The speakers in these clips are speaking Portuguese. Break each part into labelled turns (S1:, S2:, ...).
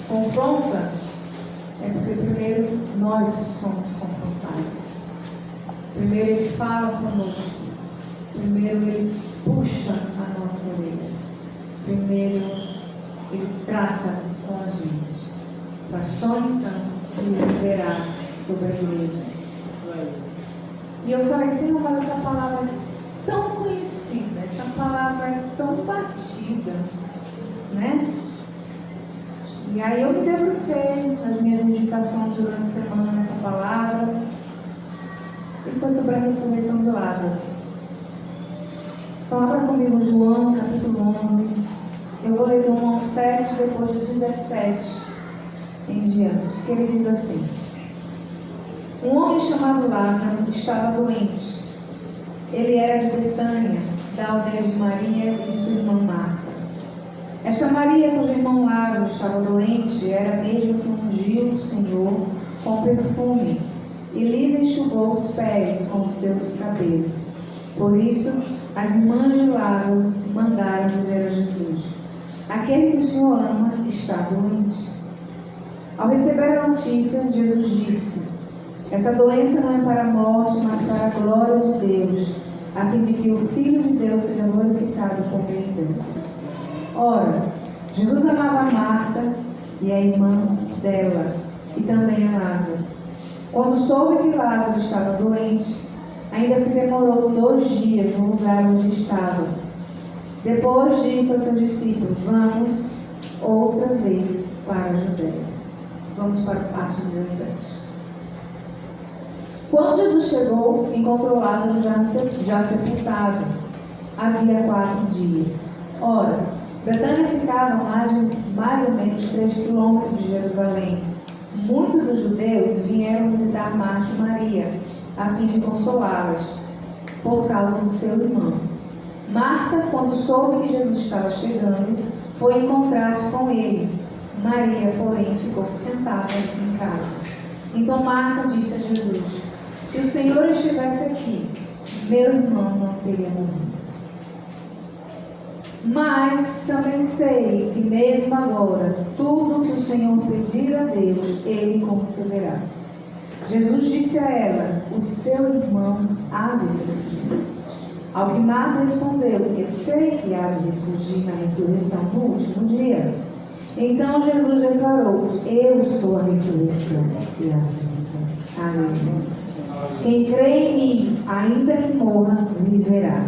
S1: confronta, é porque primeiro nós somos confrontados. Primeiro Ele fala conosco. Primeiro Ele puxa a nossa orelha. Primeiro Ele trata com a gente. Para só então Ele liberar sobre a igreja. E eu falei, Senhor, mas essa palavra é tão conhecida, essa palavra é tão batida, né? E aí eu me debrucei nas minhas meditações durante a semana nessa palavra. E foi sobre a ressurreição de Lázaro. Então abra comigo João, capítulo 11. Eu vou ler do 1 ao 7, depois do 17 em diante. Que ele diz assim: um homem chamado Lázaro estava doente. Ele era de Betânia, da aldeia de Maria e de sua irmã Marta. Esta Maria, cujo irmão Lázaro estava doente, era a mesma que ungiu o Senhor com perfume e lhes enxugou os pés com os seus cabelos. Por isso, as irmãs de Lázaro mandaram dizer a Jesus: aquele que o Senhor ama está doente. Ao receber a notícia, Jesus disse: essa doença não é para a morte, mas para a glória de Deus, a fim de que o Filho de Deus seja glorificado por meio dele. Ora, Jesus amava Marta e a irmã dela, e também a Lázaro. Quando soube que Lázaro estava doente, ainda se demorou 2 dias no lugar onde estava. Depois disse aos seus discípulos: vamos outra vez para a Judeia. Vamos para o passo 17. Quando Jesus chegou, encontrou Lázaro já sepultado. Havia 4 dias. Ora, Betânia ficava mais ou menos 3 quilômetros de Jerusalém. Muitos dos judeus vieram visitar Marta e Maria, a fim de consolá-las, por causa do seu irmão. Marta, quando soube que Jesus estava chegando, foi encontrar-se com ele. Maria, porém, ficou sentada em casa. Então Marta disse a Jesus: se o Senhor estivesse aqui, meu irmão não teria morrido. Mas também sei que mesmo agora, tudo que o Senhor pedir a Deus, Ele concederá. Jesus disse a ela: o seu irmão há de ressurgir. Ao que Marta respondeu: eu sei que há de ressurgir na ressurreição do último dia. Então Jesus declarou: eu sou a ressurreição e a vida. Amém. Quem crê em mim, ainda que morra, viverá.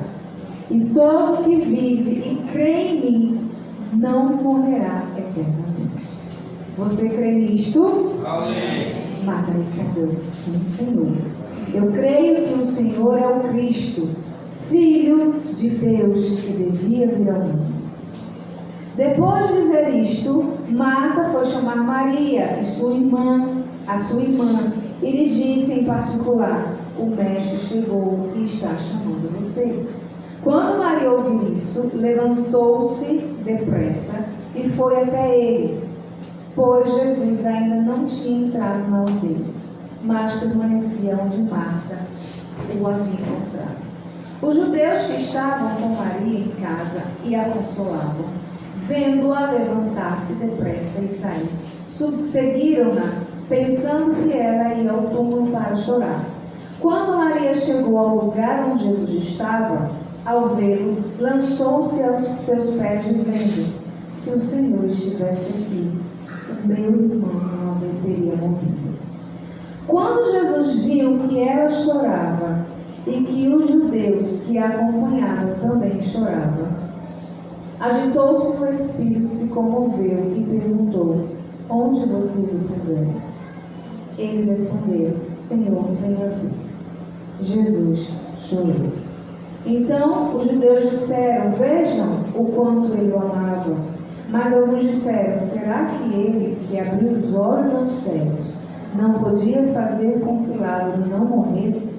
S1: E todo que vive e crê em mim não morrerá eternamente. Você crê nisto?
S2: Amém.
S1: Marta respondeu: sim, Senhor. Eu creio que o Senhor é o Cristo, Filho de Deus, que devia vir ao mundo. Depois de dizer isto, Marta foi chamar Maria e a sua irmã, e lhe disse em particular: o mestre chegou e está chamando você. Quando Maria ouviu isso, levantou-se depressa e foi até ele, pois Jesus ainda não tinha entrado na aldeia, mas permanecia onde Marta o havia encontrado. Os judeus que estavam com Maria em casa e a consolavam, vendo-a levantar-se depressa e sair, seguiram-na, pensando que ela ia ao túmulo para chorar. Quando Maria chegou ao lugar onde Jesus estava, ao vê-lo, lançou-se aos seus pés, dizendo: se o Senhor estivesse aqui, o meu irmão não teria morrido. Quando Jesus viu que ela chorava e que os judeus que a acompanhavam também choravam, agitou-se no espírito, se comoveu e perguntou: onde vocês o puseram? Eles responderam: Senhor, venha ver. Jesus chorou. Então os judeus disseram: vejam o quanto ele o amava. Mas alguns disseram: será que ele, que abriu os olhos aos cegos, não podia fazer com que Lázaro não morresse?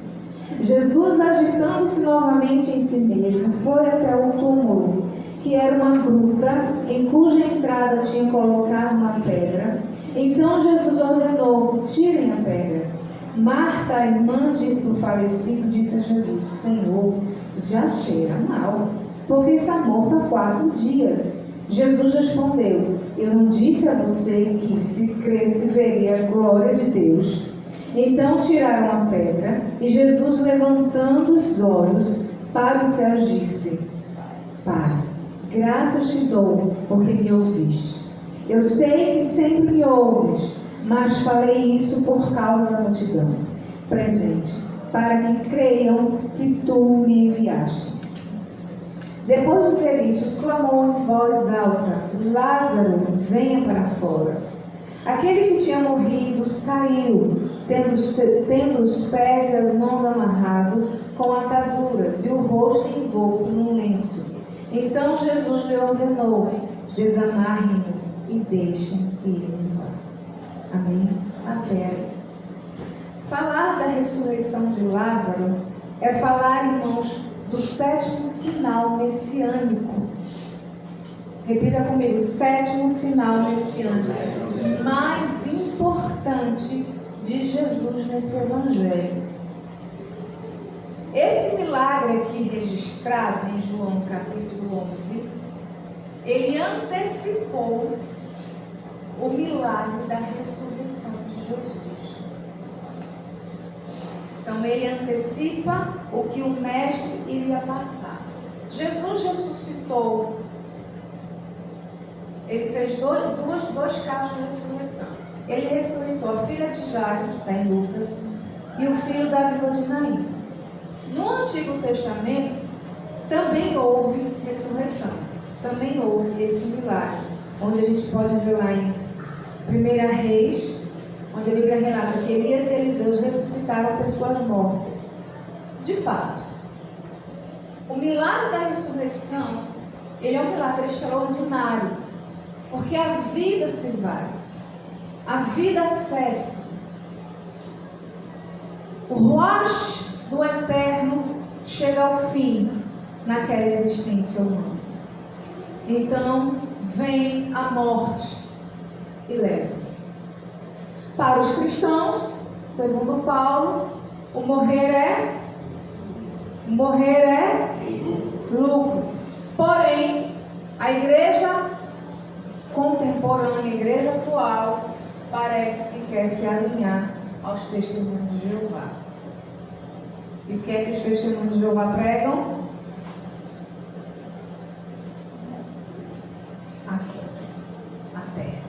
S1: Jesus, agitando-se novamente em si mesmo, foi até o túmulo, que era uma gruta, em cuja entrada tinha colocado uma pedra. Então Jesus ordenou: tirem a pedra. Marta, a irmã do falecido, disse a Jesus: Senhor, já cheira mal, porque está morto há 4 dias. Jesus respondeu: eu não disse a você que, se cresce, veria a glória de Deus? Então tiraram a pedra, e Jesus, levantando os olhos para os céus, disse: Pai, graças te dou, porque me ouviste. Eu sei que sempre me ouves, mas falei isso por causa da multidão presente, para que creiam que tu me enviaste. Depois de dizer isso, clamou em voz alta: Lázaro, venha para fora. Aquele que tinha morrido saiu, tendo os pés e as mãos amarrados com ataduras e o rosto envolto num lenço. Então Jesus lhe ordenou: desamarrem-no e deixem que ele vá. Amém? Até aí. Falar da ressurreição de Lázaro é falar, irmãos, do 7º sinal messiânico. Repita comigo: 7º sinal messiânico mais importante de Jesus nesse evangelho. Esse milagre aqui registrado em João capítulo 11, ele antecipou o milagre da ressurreição de Jesus. Então ele antecipa o que o mestre iria passar. Jesus ressuscitou. Ele fez dois casos de ressurreição. Ele ressuscitou a filha de Jairo, está em Lucas, e o filho da viúva de Naim. No Antigo Testamento também houve ressurreição. Também houve esse milagre, onde a gente pode ver lá em 1 Reis, onde a Bíblia relata que Elias e Eliseu ressuscitaram pessoas mortas. De fato, o milagre da ressurreição, ele é um milagre extraordinário, porque a vida se vai, a vida cessa, o ruach do eterno chega ao fim naquela existência humana. Então vem a morte e leva. Para os cristãos, segundo Paulo, o morrer é lucro. Porém, a igreja contemporânea, a igreja atual, parece que quer se alinhar aos testemunhos de Jeová. E o que é que os testemunhos de Jeová pregam? Aqui, a terra.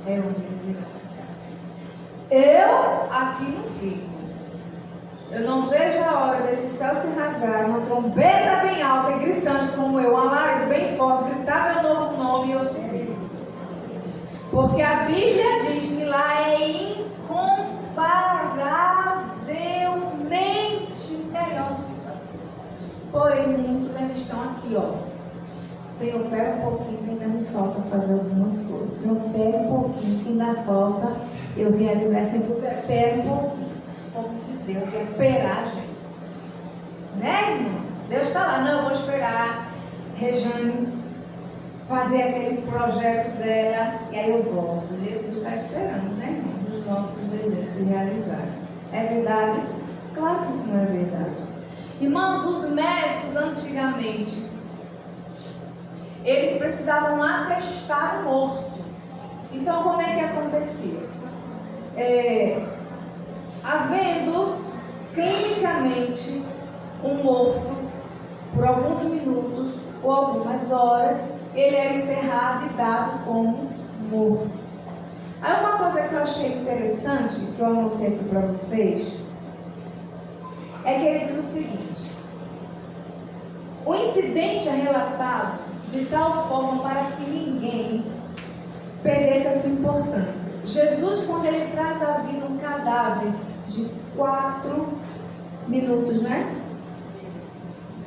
S1: É onde eles irão ficar. Eu aqui não fico. Eu não vejo a hora desse céu se rasgar, uma trombeta bem alta e gritante como eu, um alarido bem forte, gritar meu novo nome e eu subir. Porque a Bíblia diz que lá é incomparavelmente melhor do que isso aqui. Porém, muitos ainda estão aqui, ó. Senhor, pera um pouquinho que ainda me falta fazer algumas coisas. Senhor, pera um pouquinho que ainda falta eu realizar sempre. Pera um pouquinho. Como se Deus ia esperar a gente. Né, irmão? Deus está lá. Não, eu vou esperar Rejane fazer aquele projeto dela e aí eu volto. Jesus está esperando, né, irmãos? Os nossos desejos se realizarem. É verdade? Claro que isso não é verdade. Irmãos, os médicos antigamente, eles precisavam atestar o morto. Então, como é que acontecia? Havendo clinicamente um morto por alguns minutos ou algumas horas, ele era enterrado e dado como morto. Aí uma coisa que eu achei interessante, que eu anotei aqui para vocês, é que ele diz o seguinte: o incidente é relatado de tal forma para que ninguém perdesse a sua importância. Jesus, quando ele traz à vida um cadáver de 4 minutos, né?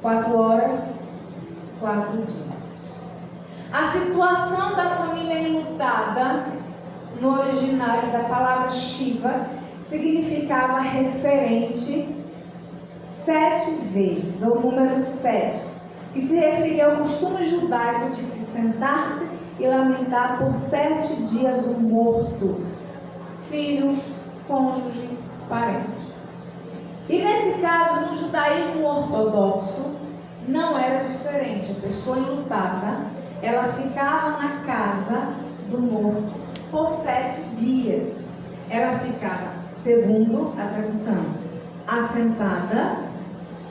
S1: 4 horas, 4 dias. A situação da família enlutada, no original, a palavra Shiva, significava referente 7 vezes, ou número 7, que se referia ao costume judaico de se sentar-se e lamentar por 7 dias o morto, filho, cônjuge, parente. E nesse caso, no judaísmo ortodoxo, não era diferente. A pessoa enlutada, ela ficava na casa do morto por 7 dias. Ela ficava, segundo a tradição, assentada,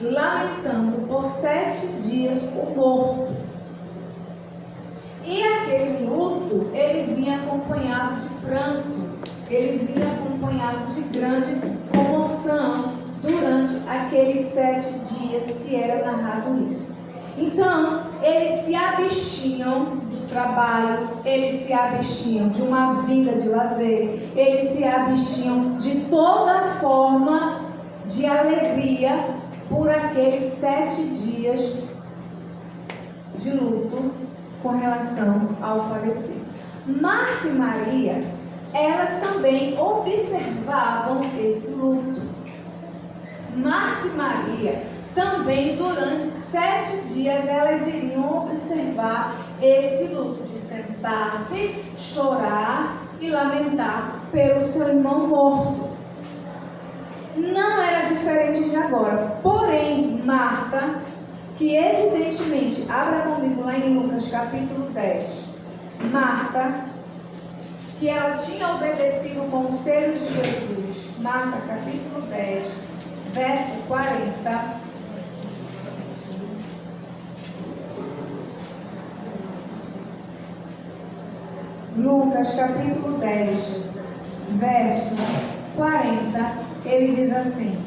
S1: lamentando por 7 dias o morto. E aquele luto, ele vinha acompanhado de pranto, ele vinha acompanhado de grande comoção durante aqueles 7 dias que era narrado isso. Então, eles se abstinham do trabalho, eles se abstinham de uma vida de lazer, eles se abstinham de toda forma de alegria por aqueles 7 dias de luto com relação ao falecido. Marta e Maria, elas também observavam esse luto. Marta e Maria, também durante 7 dias, elas iriam observar esse luto, de sentar-se, chorar e lamentar pelo seu irmão morto. Não era diferente de agora. Porém, Marta, que evidentemente, abra comigo lá em Lucas capítulo 10, Marta, que ela tinha obedecido o conselho de Jesus, Marta capítulo 10, verso 40, Lucas capítulo 10, verso 40, ele diz assim: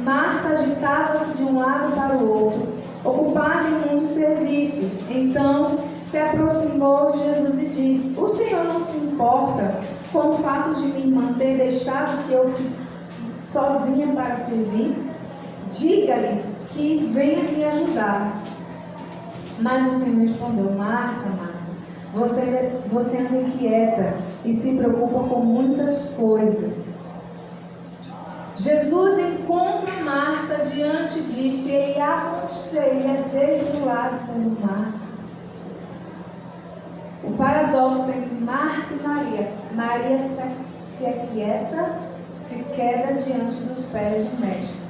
S1: Marta agitava-se de um lado para o outro, ocupada em muitos serviços. Então se aproximou de Jesus e disse: O Senhor não se importa com o fato de minha irmã ter deixado que eu fique sozinha para servir? Diga-lhe que venha me ajudar. Mas o Senhor respondeu: Marta, Marta, você anda inquieta e se preocupa com muitas coisas. Jesus encontra Marta diante disso e ele a aconselha desde o lado, dizendo: Marta. O paradoxo entre Marta e Maria: Maria se aquieta, se queda diante dos pés do Mestre.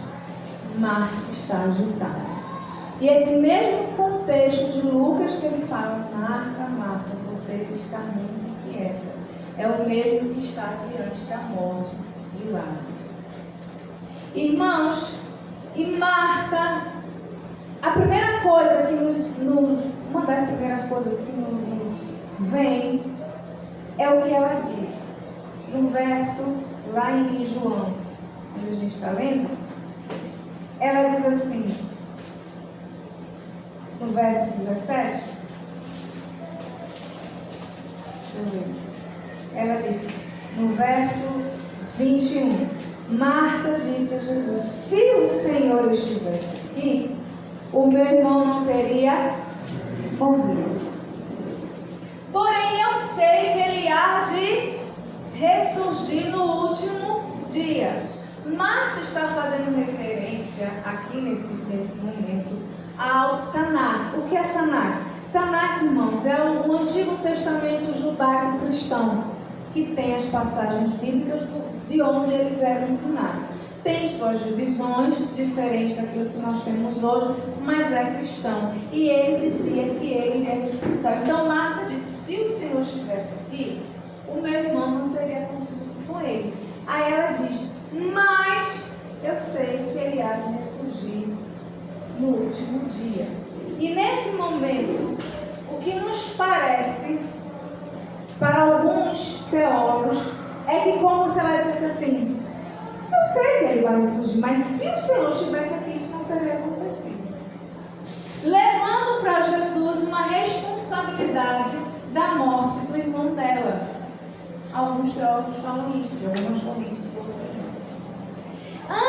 S1: Marta está agitada. E esse mesmo contexto de Lucas que ele fala: Marta, Marta, você está muito inquieta, é o mesmo que está diante da morte de Lázaro. Irmãos, e Marta, a primeira coisa que uma das primeiras coisas que nos vem é o que ela diz. No verso lá em João, onde a gente está lendo, ela diz assim, no verso 17, deixa eu ver, ela diz, no verso 21, Marta disse a Jesus: se o Senhor estivesse aqui, o meu irmão não teria morrido. Porém, eu sei que ele há de ressurgir no último dia. Marta está fazendo referência aqui nesse momento ao Tanakh. O que é Tanakh? Tanakh, irmãos, é o Antigo Testamento judaico cristão, que tem as passagens bíblicas de onde eles eram ensinados. Tem suas divisões, diferentes daquilo que nós temos hoje, mas é cristão. E ele dizia que ele iria ressuscitar. Então Marta disse: se o Senhor estivesse aqui, o meu irmão não teria acontecido isso com ele. Aí ela diz: mas eu sei que ele há de ressurgir no último dia. E nesse momento, o que nos parece, para alguns teólogos, é que como se ela dissesse assim: eu sei que ele vai ressurgir, mas se o Senhor estivesse aqui, isso não teria acontecido. Levando para Jesus uma responsabilidade da morte do irmão dela. Alguns teólogos falam isso, de algumas correntes, outros não.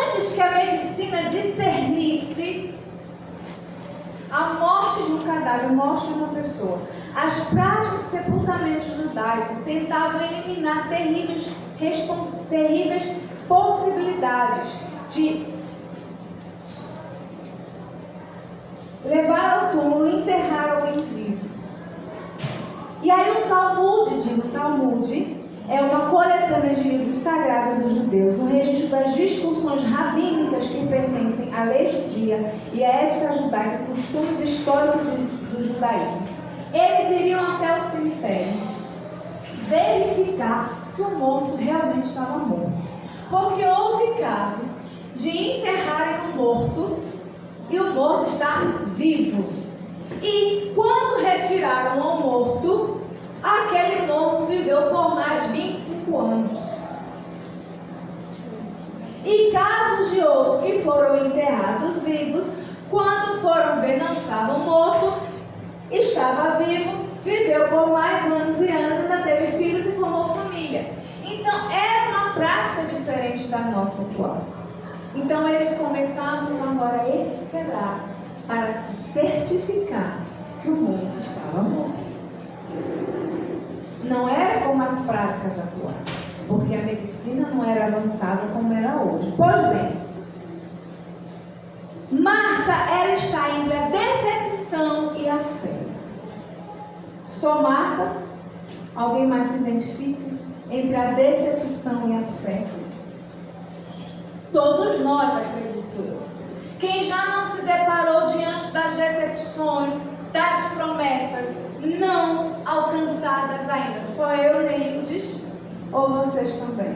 S1: Antes que a medicina discernisse a morte de um cadáver, a morte de uma pessoa, as práticas de sepultamento judaico tentavam eliminar terríveis possibilidades de levar ao túmulo e enterrar alguém vivo. E aí o Talmud é uma coletânea de livros sagrados dos judeus, um registro das discussões rabínicas que pertencem à lei judia e à ética judaica, costumes históricos do judaísmo. Eles iriam até o cemitério verificar se o morto realmente estava morto. Porque houve casos de enterrarem o morto e o morto está vivo. E quando retiraram o morto, aquele morto viveu por mais 25 anos. E casos de outros que foram enterrados vivos, quando foram ver não estavam mortos, estava vivo, viveu por mais anos e anos, ainda teve filhos e formou família. Então era uma prática diferente da nossa atual. Então eles começavam agora a esperar para se certificar que o morto estava morto. Não era como as práticas atuais, porque a medicina não era avançada como era hoje. Pois bem, Marta, ela está entre a decepção e a fé. Só Marta? Alguém mais se identifica? Entre a decepção e a fé. Todos nós, acredito eu. Quem já não se deparou diante das decepções, das promessas não alcançadas ainda? Só eu, Neildes, ou vocês também?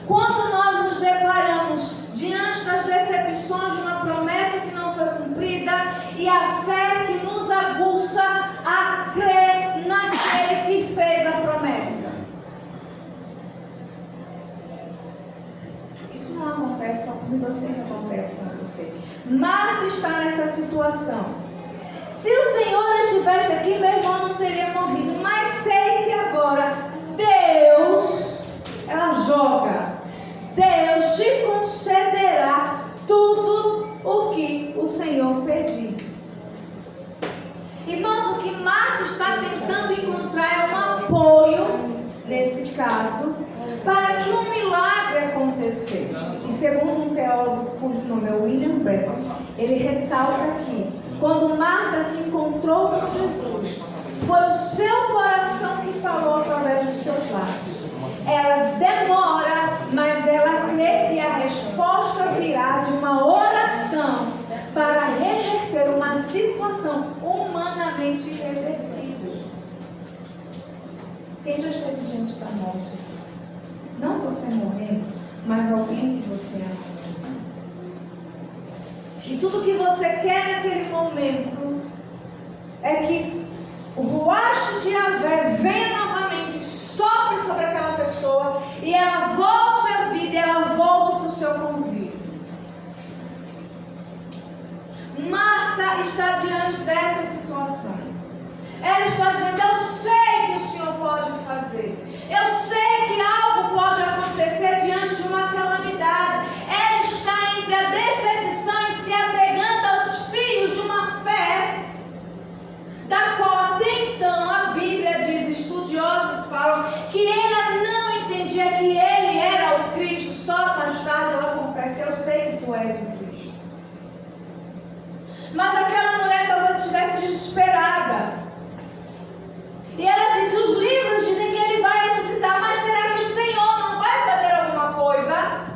S1: Quando nós nos deparamos diante das decepções de uma promessa que não foi cumprida e a fé que nos aguça a crer naquele que fez a promessa. Isso não acontece só com você, que acontece com você. Marta está nessa situação. Se o Senhor estivesse aqui, meu irmão não teria morrido. Mas sei que agora Deus, ela joga, Deus te concederá tudo o que o Senhor pedir. Irmãos, o que Marta está tentando encontrar é um apoio, nesse caso, para que um milagre acontecesse. E segundo um teólogo cujo nome é William Branham, ele ressalta aqui, quando Marta se encontrou com Jesus, foi o seu coração que falou através dos seus lábios. Ela demora, mas ela crê que a resposta virá de uma oração para reverter uma situação humanamente irreversível. Quem já esteve diante da morte? Não você morrendo, mas alguém que você ama. E tudo que você quer naquele momento é que o ruacho de Yahvé venha novamente, sopre sobre aquela pessoa e ela volte à vida e ela volte para o seu convívio. Marta está diante dessa situação. Ela está dizendo, eu sei que o Senhor pode fazer. Eu sei que algo pode acontecer diante de uma calamidade. Ela está entre a decepção e se apegando aos fios de uma fé, da qual até então a Bíblia diz, estudiosos falam, que ela não entendia que ele era o Cristo. Só mais tarde ela confessa, eu sei que tu és o Cristo. Mas aquela mulher talvez estivesse desesperada. E ela disse, os livros dizem que ele vai ressuscitar, mas será que o Senhor não vai fazer alguma coisa?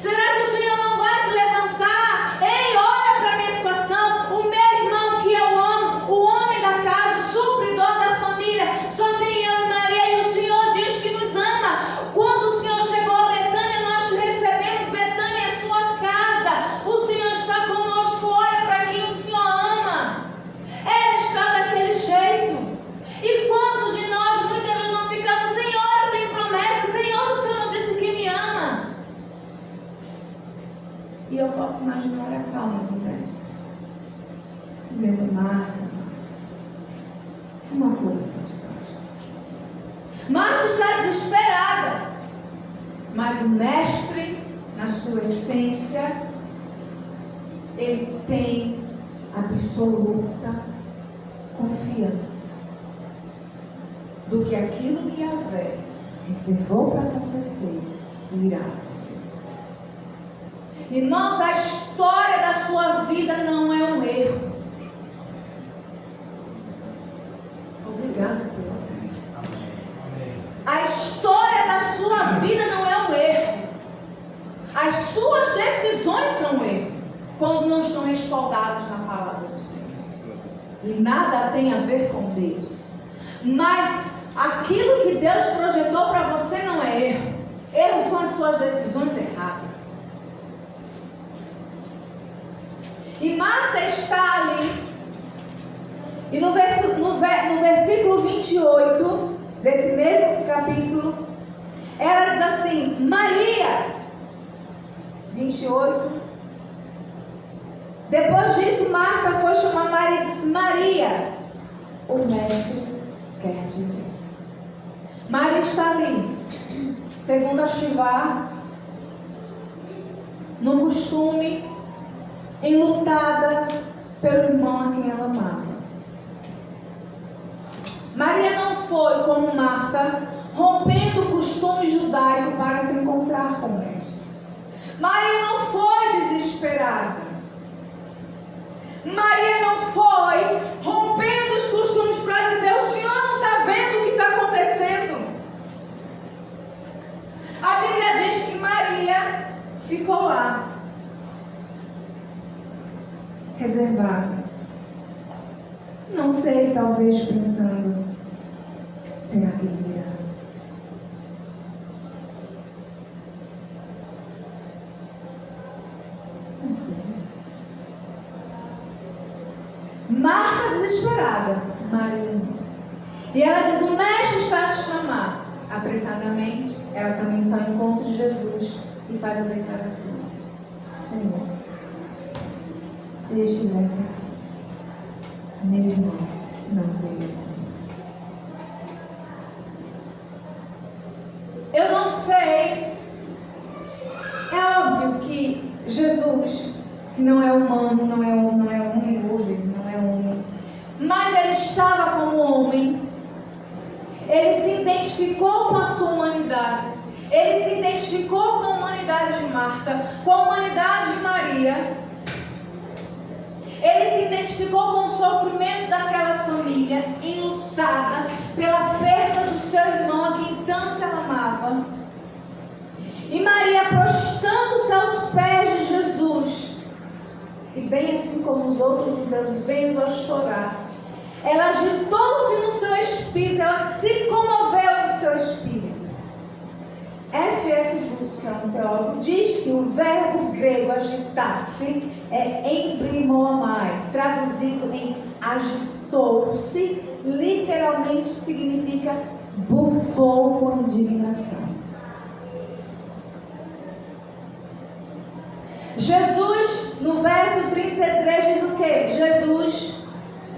S1: Será que o Senhor não vai se levantar? Ei, olha para a minha situação, o meu irmão que eu amo, o homem da casa, o supridor da família, só tem eu e Maria, e o Senhor diz que nos ama. Quando o Senhor chegou a Betânia, nós te recebemos. Betânia é sua casa, o Senhor está conosco, olha para quem o Senhor ama. Ela está daquele jeito. E quantos de nós muitas vezes não ficamos, Senhor, eu tenho promessa, Senhor, o Senhor não disse que me ama. E eu posso imaginar a calma do mestre, dizendo, Marta, uma coisa só de baixo. Marta está desesperada, mas o mestre, na sua essência, ele tem absoluta confiança do que aquilo que Yahvé reservou para acontecer, irá acontecer. Irmãos, a história da sua vida não é um erro. Obrigada pelo amém. A
S2: suas decisões são erro, quando não estão respaldadas na palavra do Senhor. E nada tem a ver com Deus. Mas aquilo que Deus projetou para você não é erro. Erro são as suas decisões erradas. E Marta está ali. E no versículo 28 desse mesmo capítulo, ela diz assim: Maria. 28. Depois disso, Marta foi chamar Maria e disse: Maria, o mestre quer te ver. Maria está ali, segundo a Shivá, no costume, enlutada pelo irmão a quem ela amava. Maria não foi como Marta, rompendo o costume judaico para se encontrar com o mestre. Maria não foi desesperada. Maria não foi rompendo os costumes para dizer: o Senhor não está vendo o que está acontecendo. A Bíblia diz que Maria ficou lá, reservada. Não sei, talvez pensando: será que ele virá? Não sei. Marta desesperada, Maria não. E ela diz: o mestre está a te chamar. Apressadamente, ela também sai ao encontro de Jesus e faz a declaração: Senhor, se ele estivesse aqui, meu irmão não teria morrido. Eu não sei. É óbvio que Jesus, que não é humano, não é homem hoje, ele não é homem, mas ele estava como homem. Ele se identificou com a sua humanidade. Ele se identificou com a humanidade de Marta, com a humanidade de Maria. Ele se identificou com o sofrimento daquela família, enlutada pela perda do seu irmão, a quem tanto ela amava. E Maria, prostando-se aos pés de Jesus, e bem assim como os outros judeus, vendo-a chorar, ela agitou-se no seu espírito, ela se comoveu no seu espírito. F.F. Bruce, que é um teólogo, diz que o verbo grego agitar-se é embrimoamai, traduzido em agitou-se, literalmente significa bufou com indignação. Jesus, no verso 33, diz o quê? Jesus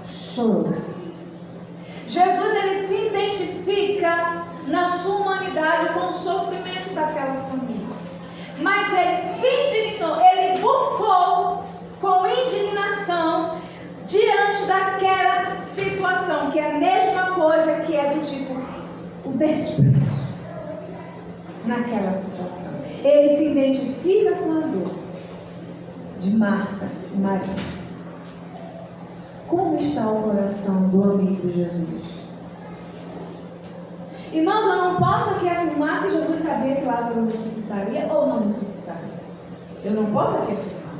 S2: chorou. Jesus, ele se identifica na sua humanidade com o sofrimento daquela família. Mas ele se indignou, ele bufou com indignação diante daquela situação, que é a mesma coisa que é do tipo o desprezo naquela situação. Ele se identifica com a dor de Marta e Maria. Como está o coração do amigo Jesus? Irmãos, eu não posso aqui afirmar que Jesus sabia que Lázaro ressuscitaria ou não ressuscitaria. Eu não posso aqui afirmar.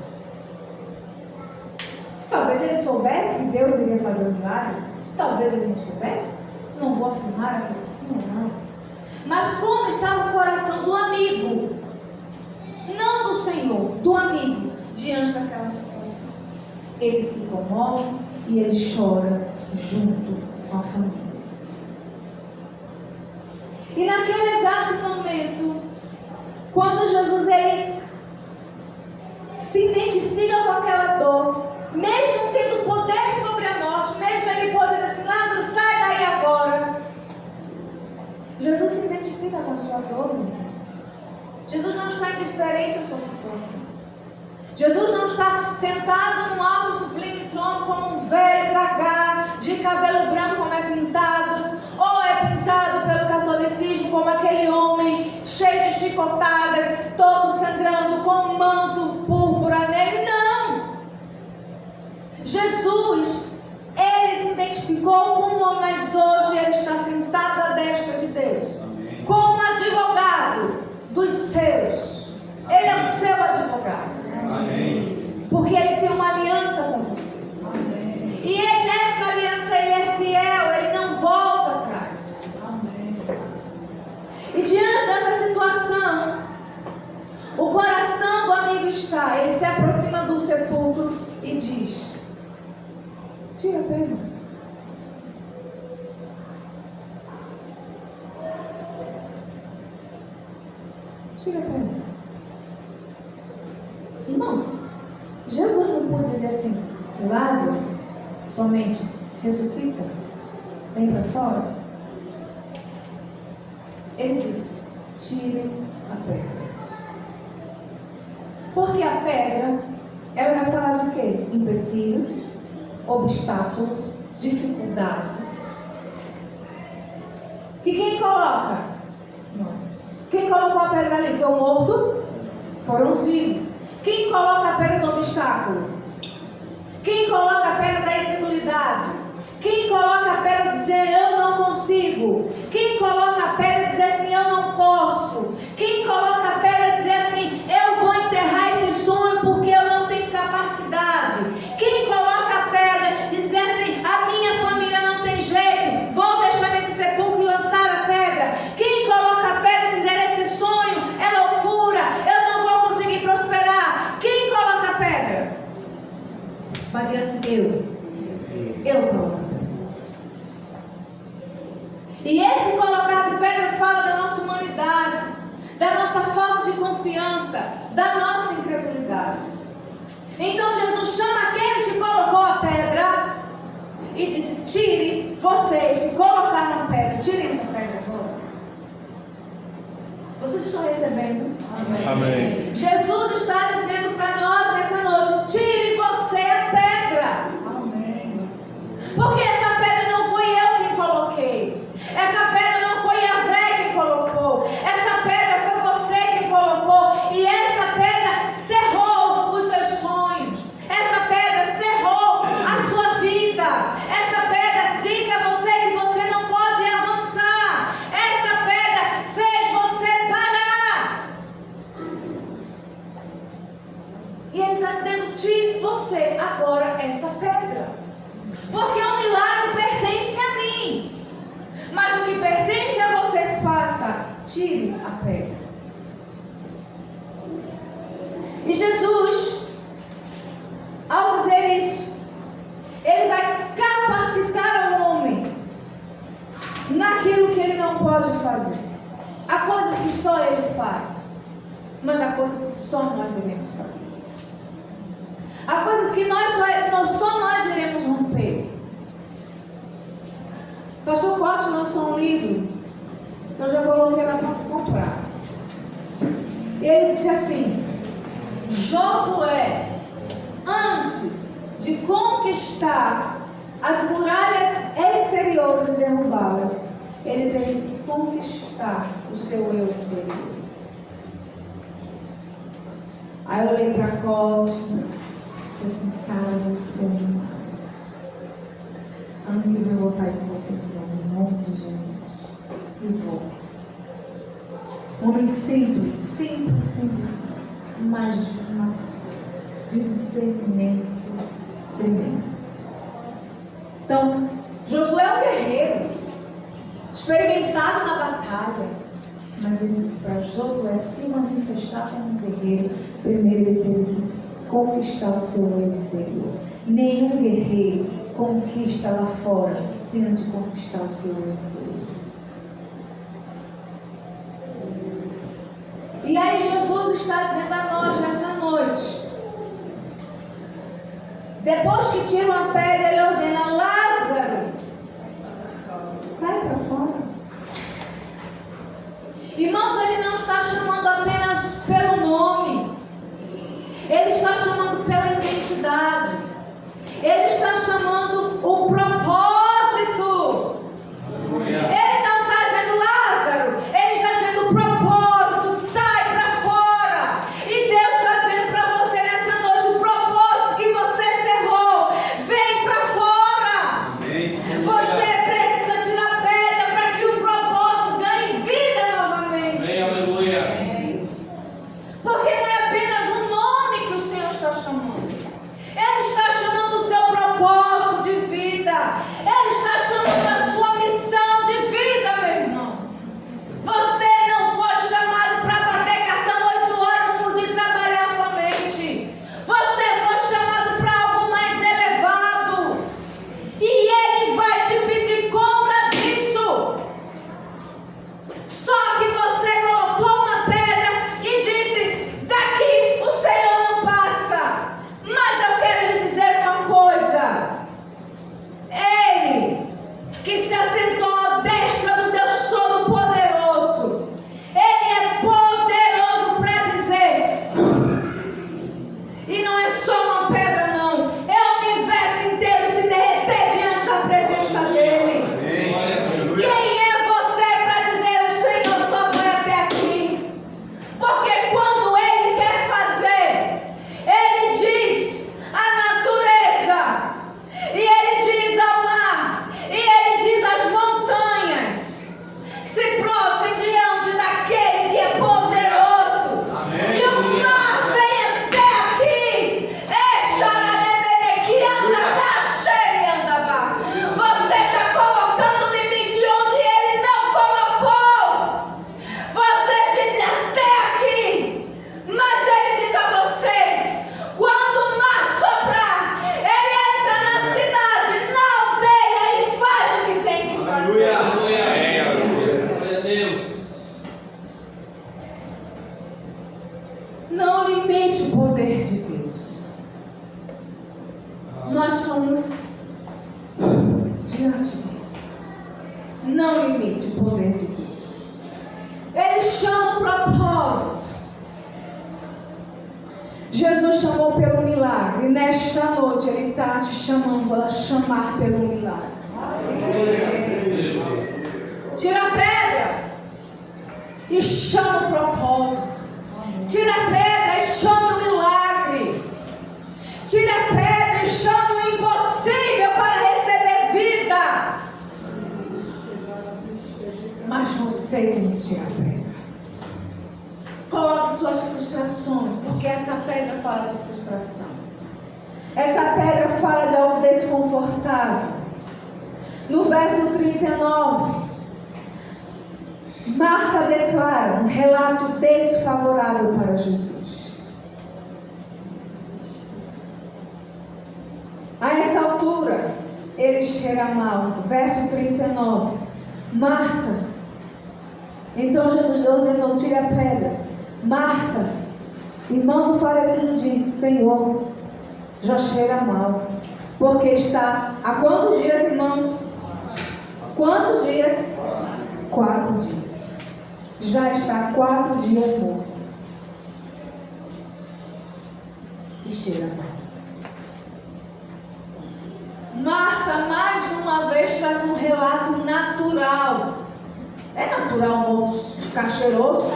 S2: Talvez ele soubesse que Deus iria fazer um milagre. Talvez ele não soubesse. Não vou afirmar aqui se sim ou não. Mas como estava o coração do amigo, não do Senhor, do amigo, diante daquela situação? Ele se comove e ele chora junto com a família. E naquele exato momento, quando Jesus ele se identifica com aquela dor, mesmo tendo poder sobre a morte, mesmo ele podendo assim: Lázaro, sai daí agora. Jesus se identifica com a sua dor. Jesus não está indiferente à sua situação. Jesus não está sentado num alto sublime trono como um velho gagá, de cabelo branco como é pintado, ou é pintado pelo catolicismo como aquele homem cheio de chicotadas, todo sangrando, com um manto púrpura nele. Não! Jesus, ele se identificou com um homem, mas hoje ele está sentado à destra de Deus, como advogado dos seus. Ele é o seu advogado. está, ele se aproxima do sepulcro e diz: tira a pedra. Tira a pedra. Irmãos, Jesus não pôde dizer assim: Lázaro, somente ressuscita, vem para fora. Ele disse: tire a pedra. Porque a pedra, ela vai falar de quê? Empecilhos, obstáculos, dificuldades. E quem coloca? Nós. Quem colocou a pedra ali? Foi o morto? Foram os vivos. Quem coloca a pedra do obstáculo? Quem coloca a pedra da incredulidade? Quem coloca a pedra de dizer eu não consigo? Quem coloca a pedra de dizer assim eu não posso? Quem coloca a pedra de dizer assim eu vou enterrar esse sonho porque eu não tenho capacidade? Quem coloca a pedra de dizer assim a minha família não tem jeito, vou deixar nesse sepulcro e lançar a pedra? Quem coloca a pedra de dizer esse sonho é loucura, eu não vou conseguir prosperar? Quem coloca a pedra? Mas diz assim, eu coloco a pedra. E esse colocar de pedra fala da nossa humanidade, da nossa falta de confiança, da nossa incredulidade. Então Jesus chama aqueles que colocou a pedra e disse: tire vocês que colocaram a pedra, tirem essa pedra agora. Vocês estão recebendo?
S3: Amém. Amém.
S2: Jesus está dizendo para nós nessa noite: tire você a pedra.
S3: Amém.
S2: Porque essa pedra não fui eu quem coloquei. Essa pedra não foi Yahvé que colocou. Essa pedra foi você que colocou. E essa pedra cerrou os seus sonhos. Essa pedra cerrou a sua vida. Essa pedra disse a você que você não pode avançar. Essa pedra fez você parar. E ele está dizendo: tire você agora essa pedra. Porque o milagre pertence a mim. Mas o que pertence a você, faça. Tire a pedra. E Jesus, ao dizer isso, ele vai capacitar o homem naquilo que ele não pode fazer. Há coisas que só ele faz, mas há coisas que só nós iremos fazer. Há coisas que só nós iremos romper. Pastor Cote lançou um livro que eu já coloquei lá para comprar. E ele disse assim: Josué, antes de conquistar as muralhas exteriores e derrubá-las, ele teve que conquistar o seu eu interior. Aí eu olhei para Cote e disse assim: cara, você é demais. Ano que vem eu vou estar aí com você em nome de Jesus. E vou. Um homem simples, mas de discernimento tremendo. Então, Josué é um guerreiro, experimentado na batalha. Mas ele disse para Josué se manifestar como um guerreiro, primeiro ele teve que conquistar o seu eu interior. Nenhum guerreiro conquista lá fora, se antes de conquistar o seu eu interior. E aí Jesus está dizendo a nós nessa noite, depois que tiram a pedra, ele ordena: Lázaro, sai para fora. Irmãos, ele não está chamando apenas pelo nome, ele está chamando pela identidade. Ele está chamando o propósito. Ele não está dizendo Lázaro, ele está dizendo o propósito, sai para fora. E Deus está dizendo para você nessa noite: o propósito que você cerrou, vem para fora. Você precisa tirar pedra para que o propósito ganhe vida novamente.
S3: Aleluia.
S2: Porque não é apenas um nome que o Senhor está chamando. Ele está chamando o seu propósito de vida. poder de Deus. Nós somos diante dele. Não limite o poder de Deus. Ele chama o propósito. Jesus chamou pelo milagre. E nesta noite Ele está te chamando a chamar pelo milagre. Tira a pedra e chama o propósito. Tira a pedra e chama o milagre. Tira a pedra e chama o impossível para receber vida. Mas você tem que tirar a pedra. Coloque suas frustrações, porque essa pedra fala de frustração. Essa pedra fala de algo desconfortável. No verso 39, Marta declara um relato desfavorável para Jesus. A essa altura, ele cheira mal. Verso 39, Marta. Então Jesus ordenou: tire a pedra. Marta, irmã do falecido, disse: Senhor, já cheira mal, porque está há quantos dias, irmãos? Quantos dias? 4 dias. Já está há 4 dias morto. E cheira mal. Marta mais uma vez traz um relato natural. É natural o morto ficar cheiroso?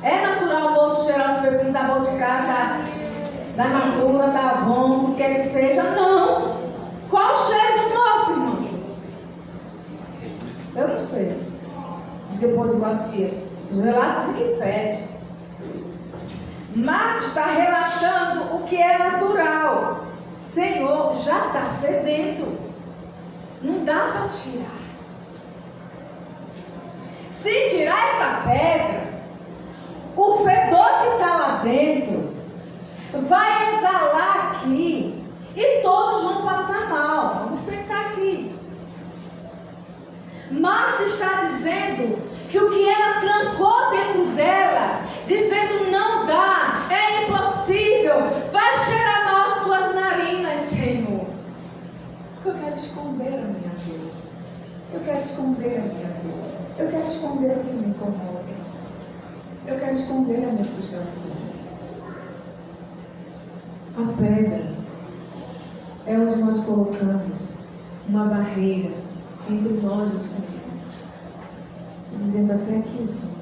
S2: É natural o morto cheirar o perfume da Boticário, da Natura, da Avon, o que quer que seja? Não. Qual o cheiro do morto, irmão? Eu não sei. Depois de 4 dias. Os relatos dizem que fede. Marta está relatando o que é natural. Senhor, já está fedendo. Não dá para tirar. Se tirar essa pedra, o fedor que está lá dentro vai exalar aqui e todos vão passar mal. Vamos pensar aqui. Marta está dizendo que o que ela trancou dentro dela, dizendo não dá, é impossível, vai cheirar mal as tuas narinas, Senhor. Porque eu quero esconder a minha dor. Eu quero esconder a minha dor. Eu quero esconder o que me incomoda. Eu quero esconder a minha frustração. A pedra é onde nós colocamos uma barreira entre nós e o Senhor. Dizendo até aqui o Senhor.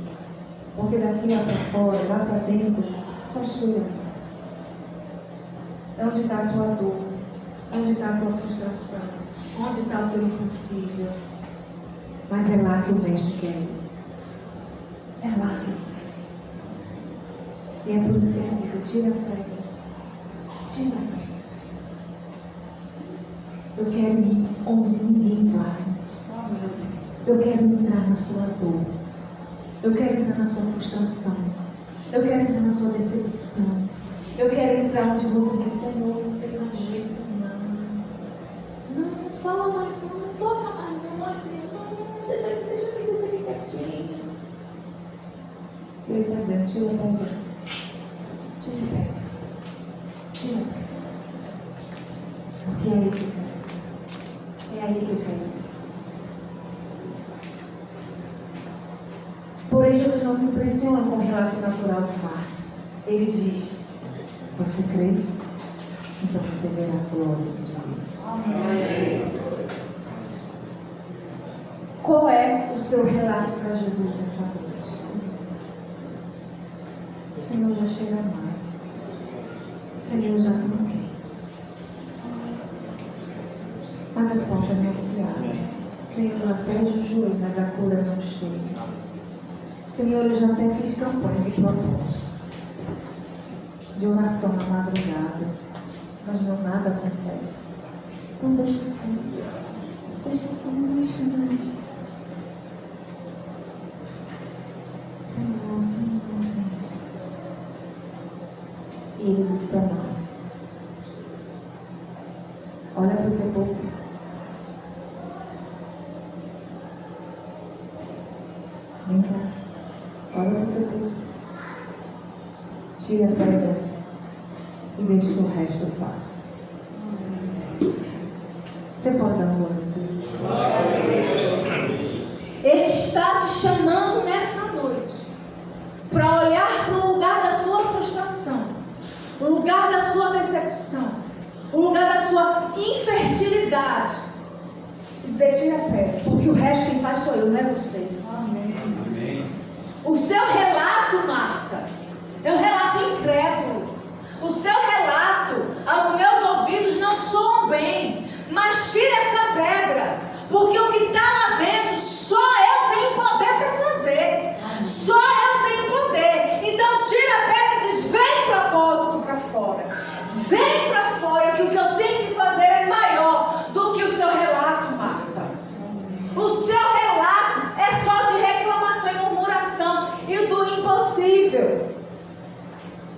S2: Porque daqui lá para fora, lá para dentro, só cheira. É onde está a tua dor. É onde está a tua frustração. Onde está o teu impossível. Mas é lá que o mestre quer ir. É lá que ele quer. E é por isso que ele disse: tira a pedra. Tira a pedra. Eu quero ir onde ninguém vai. Eu quero entrar na sua dor. Eu quero entrar na sua frustração. Eu quero entrar na sua decepção. Eu quero entrar onde você diz: Senhor, não tem mais jeito, não. Não fala mais, não toca mais, não, assim, não, deixa a vida aqui quietinho. Ele está dizendo: tira a pedra. Tira a pedra. Tira a pedra. Porque é aí que eu quero. É aí que eu quero. Porém, Jesus não se impressiona com o relato natural de Marta. Ele diz: você crê? Então você verá a glória de Deus. Amém. Qual é o seu relato para Jesus nessa noite? Senhor, já chega mais. Senhor, já tranquei. Mas as portas não se abrem. Senhor, eu até jejuei, mas a cura não chega. Senhor, eu já até fiz campanha de propósito, de oração na madrugada, mas não nada acontece. Então deixa comigo. Deixa comigo. Senhor, Senhor, Senhor. E Ele diz para nós: olha para o seu povo. Vem cá. Olha para o seu povo. Tira a pedra.
S1: e deixe que o resto faça. Você pode dar um glória a Deus?
S2: Ele está te chamando nessa noite para olhar para o lugar da sua frustração, o lugar da sua decepção, o lugar da sua infertilidade e dizer: tira a pedra, porque o resto quem faz sou eu, não é você.
S3: Amém.
S2: O seu relato, Marta, é um relato incrédulo. O seu relato aos meus ouvidos não soam bem, mas tira essa pedra, porque o que está lá dentro só eu tenho poder para fazer. Só eu tenho poder. Então tira a pedra e diz: vem propósito para fora. Vem para fora, que o que eu tenho que fazer é maior do que o seu relato, Marta. O seu relato é só de reclamação e murmuração e do impossível.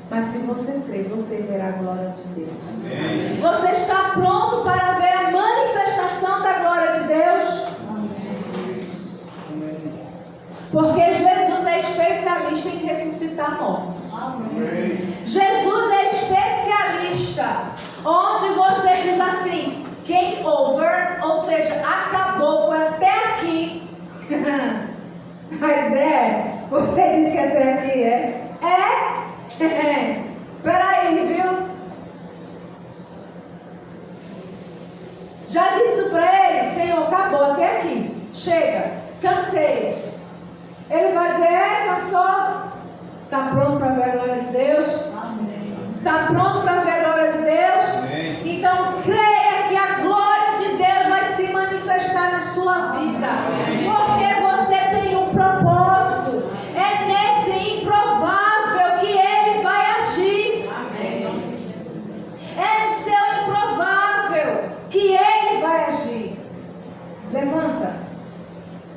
S2: Mas se você crer, você verá a glória de Deus. Amém. Você está pronto para ver a manifestação da glória de Deus? Amém. Porque Jesus é especialista em ressuscitar mortos. Amém. Jesus é especialista onde você diz assim: game over, ou seja, acabou, foi até aqui. Mas você diz que até aqui peraí, viu? Já disse para ele: Senhor, acabou até aqui, chega, cansei. Ele vai dizer: cansou? Está pronto para ver a glória de Deus? Está pronto para ver a glória de Deus? Amém. Então creia que a glória de Deus vai se manifestar na sua vida. Amém. Porque você tem um propósito. É nesse improvável que Ele vai agir. Amém. É no seu improvável que Ele vai agir. Levanta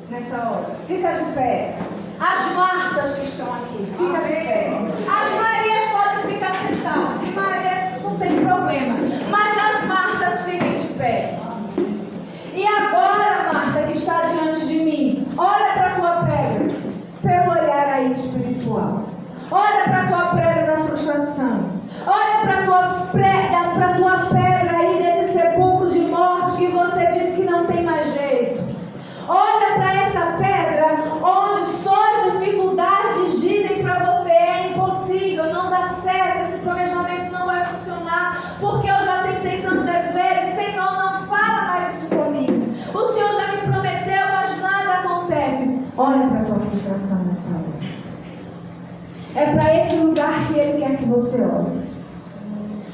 S2: nessa hora. Fica de pé. As Martas que estão aqui, fica de pé. As Marias podem ficar sentadas. De Maria não tem problema. Mas as Martas fiquem de pé. E agora, Marta, que está diante de mim, olha para a tua pedra, pelo olhar aí espiritual. Olha para a tua pedra da frustração. Olha para a tua pedra aí desse sepulcro de morte que você diz que não tem mais jeito. Olha para essa pedra onde só as dificuldades dizem para você: é impossível, não dá certo, esse planejamento não vai funcionar, porque eu já tentei tantas vezes. Senhor, não fala mais isso comigo. O Senhor já me prometeu, mas nada acontece. Olha para a tua frustração nessa hora. É para esse lugar que Ele quer que você olhe.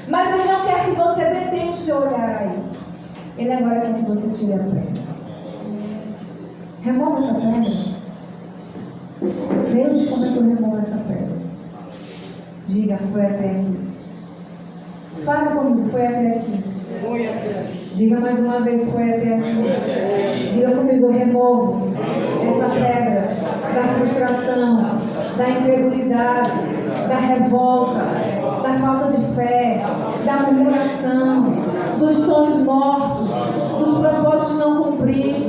S2: Mas Ele não quer que você detenha o seu olhar aí. Ele agora quer que você tire a pedra. Remova essa pedra. Deus, como é que eu removo essa pedra? Diga: foi até aqui. Fala comigo: foi até aqui.
S4: Foi até aqui.
S1: Diga mais uma vez: foi até aqui. Diga comigo: removo essa pedra da frustração, da incredulidade, da revolta, da falta de fé, da murmuração, dos sonhos mortos, dos propósitos não cumpridos.